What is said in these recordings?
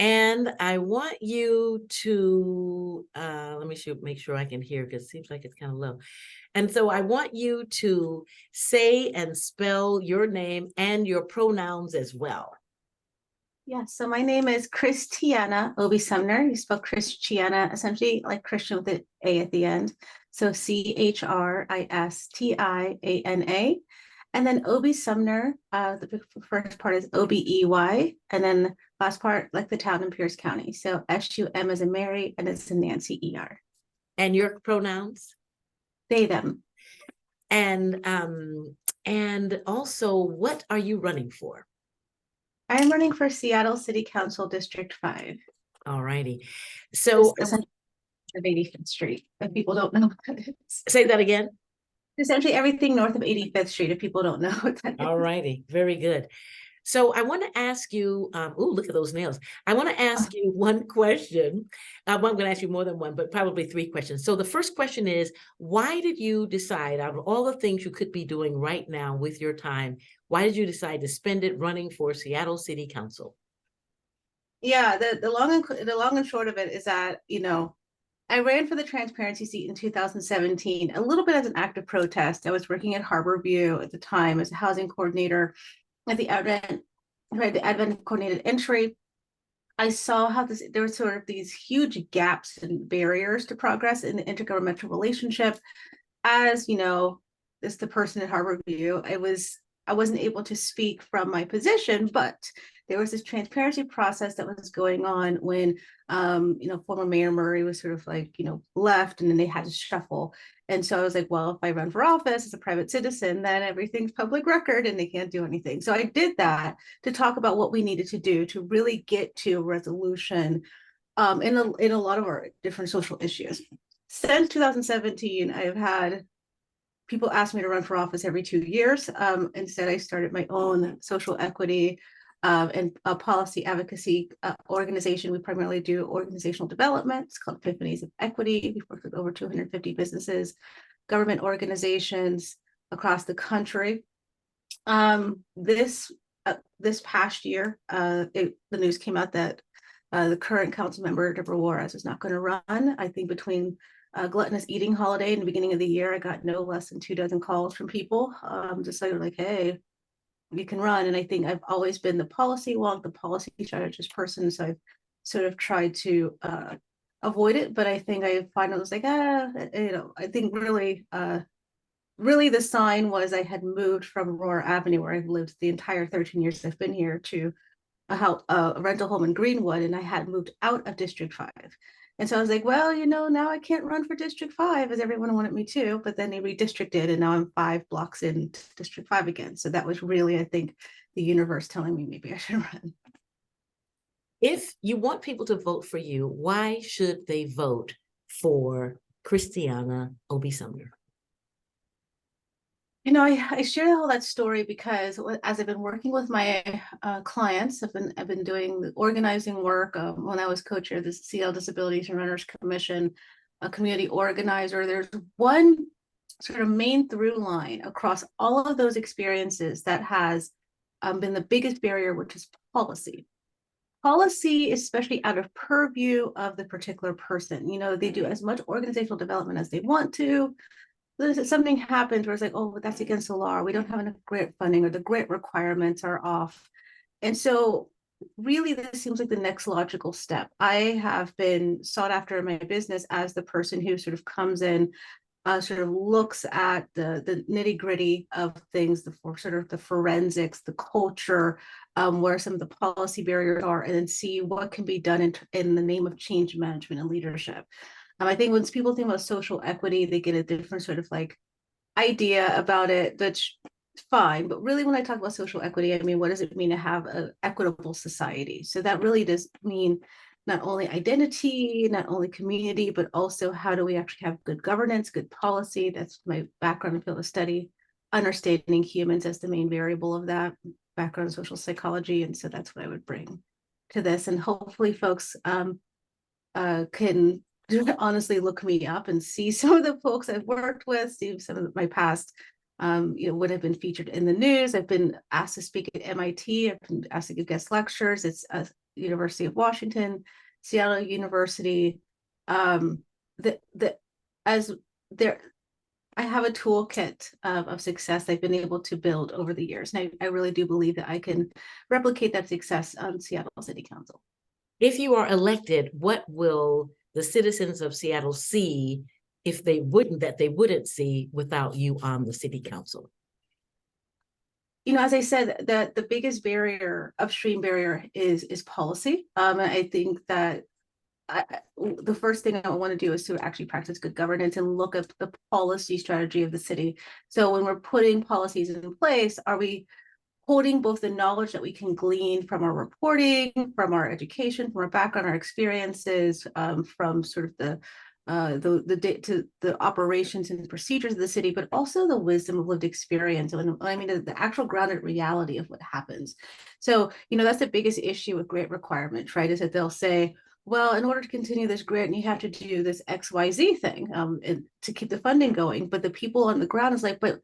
And I want you to, let me make sure I can hear because it seems like it's kind of low. And so I want you to say and spell your name and your pronouns as well. Yeah, so my name is ChrisTiana ObeySumner. You spell ChrisTiana essentially like Christian with an A at the end. So Christiana. And then ObeySumner, the first part is OBEY, and then last part, like the town in Pierce County. So SUM as in Mary, and it's in Nancy ER. And your pronouns? They, them. And also, what are you running for? I'm running for Seattle City Council District 5. All righty. So of 85th Street, if people don't know what that is. Say that again. Essentially everything north of 85th Street, if people don't know what that is. All righty. Very good. So I want to ask you, oh, look at those nails. I want to ask you one question. Well, I'm going to ask you more than one, but probably 3 questions. So the first question is, why did you decide, out of all the things you could be doing right now with your time, why did you decide to spend it running for Seattle City Council? Yeah, the long and short of it is that, I ran for the transparency seat in 2017, a little bit as an act of protest. I was working at Harborview at the time as a housing coordinator at the Advent coordinated entry. I saw how there were sort of these huge gaps and barriers to progress in the intergovernmental relationship. As as the person at Harborview, I wasn't able to speak from my position, but there was this transparency process that was going on when former Mayor Murray was sort of like, left, and then they had to shuffle. And so I was like, well, if I run for office as a private citizen, then everything's public record and they can't do anything. So I did that to talk about what we needed to do to really get to a resolution in a lot of our different social issues. Since 2017, I've had people ask me to run for office every 2 years. Instead, I started my own social equity and policy advocacy organization. We primarily do organizational development. It's called Epiphanies of Equity. We've worked with over 250 businesses, government organizations across the country. This past year, the news came out that the current council member, Deborah Juarez, is not going to run. I think between gluttonous eating holiday in the beginning of the year, I got no less than 24 calls from people, just like, hey, you can run. And I think I've always been the policy wonk, the policy strategist person. So I've sort of tried to avoid it. But I think I finally was like, I think really the sign was I had moved from Aurora Avenue, where I've lived the entire 13 years I've been here, to a rental home in Greenwood, and I had moved out of District 5. And so I was like, well, now I can't run for District 5 as everyone wanted me to, but then they redistricted, and now I'm 5 blocks into District 5 again. So that was really, I think, the universe telling me maybe I should run. If you want people to vote for you, why should they vote for ChrisTiana ObeySumner? I share all that story because as I've been working with my clients, I've been doing the organizing work. When I was co-chair of the Seattle Disabilities and Runners Commission, a community organizer, there's one sort of main through line across all of those experiences that has been the biggest barrier, which is policy. Policy, especially out of purview of the particular person. They do as much organizational development as they want to. Something happens where it's like, oh, but that's against the law, or we don't have enough grant funding, or the grant requirements are off. And so really this seems like the next logical step. I have been sought after in my business as the person who sort of comes in, sort of looks at the nitty gritty of things, sort of the forensics, the culture, where some of the policy barriers are, and then see what can be done in the name of change management and leadership. I think when people think about social equity, they get a different sort of like idea about it, that's fine. But really, when I talk about social equity, I mean, what does it mean to have an equitable society? So that really does mean not only identity, not only community, but also how do we actually have good governance, good policy? That's my background in field of study, understanding humans as the main variable of that, background in social psychology. And so that's what I would bring to this. And hopefully folks can honestly look me up and see some of the folks I've worked with, see some of my past, what have been featured in the news. I've been asked to speak at MIT. I've been asked to give guest lectures. It's University of Washington, Seattle University. The as there, I have a toolkit of success I've been able to build over the years, and I really do believe that I can replicate that success on Seattle City Council. If you are elected, what will the citizens of Seattle see if they wouldn't see without you on the city council? You know, as I said, that the biggest barrier, upstream barrier, is policy. And I think that the first thing I want to do is to actually practice good governance and look at the policy strategy of the city. So when we're putting policies in place, are we holding both the knowledge that we can glean from our reporting, from our education, from our background, our experiences, from sort of the operations and procedures of the city, but also the wisdom of lived experience. And I mean, the actual grounded reality of what happens. So, you know, that's the biggest issue with grant requirements, right? Is that they'll say, well, in order to continue this grant, you have to do this XYZ thing to keep the funding going. But the people on the ground is like, but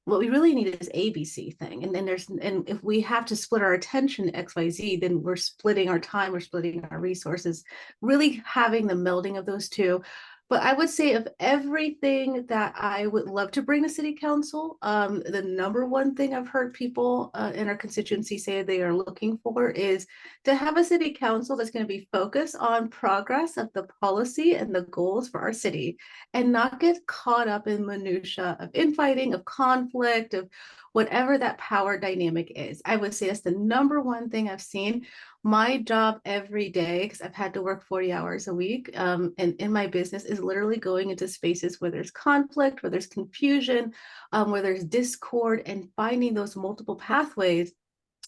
what we really need is ABC thing. And then and if we have to split our attention to XYZ, then we're splitting our time, we're splitting our resources, really having the melding of those two. But I would say of everything that I would love to bring to city council, the number one thing I've heard people in our constituency say they are looking for is to have a city council that's going to be focused on progress of the policy and the goals for our city, and not get caught up in minutia of infighting, of conflict, of whatever that power dynamic is. I would say that's the number one thing I've seen. My job every day, because I've had to work 40 hours a week, and in my business, is literally going into spaces where there's conflict, where there's confusion, where there's discord, and finding those multiple pathways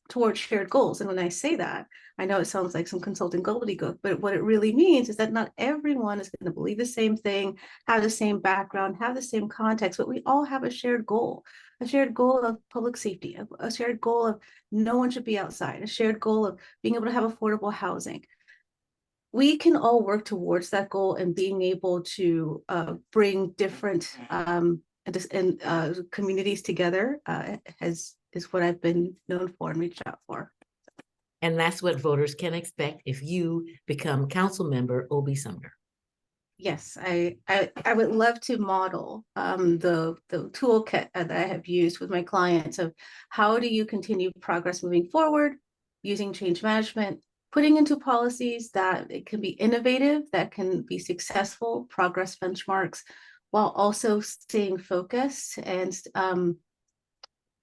towards shared goals. And when I say that, I know it sounds like some consulting gobbledygook, but what it really means is that not everyone is going to believe the same thing, have the same background, have the same context, but we all have a shared goal of public safety, a shared goal of no one should be outside, a shared goal of being able to have affordable housing. We can all work towards that goal, and being able to bring different communities together is what I've been known for and reached out for. And that's what voters can expect if you become council member ObeySumner. Yes, I would love to model the toolkit that I have used with my clients of how do you continue progress moving forward using change management, putting into policies that it can be innovative, that can be successful, progress benchmarks, while also staying focused and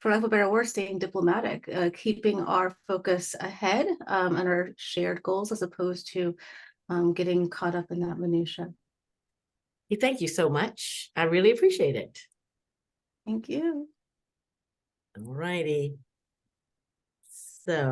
for lack of a better word, staying diplomatic, keeping our focus ahead and our shared goals, as opposed to getting caught up in that minutia. Hey, thank you so much. I really appreciate it. Thank you. All righty. So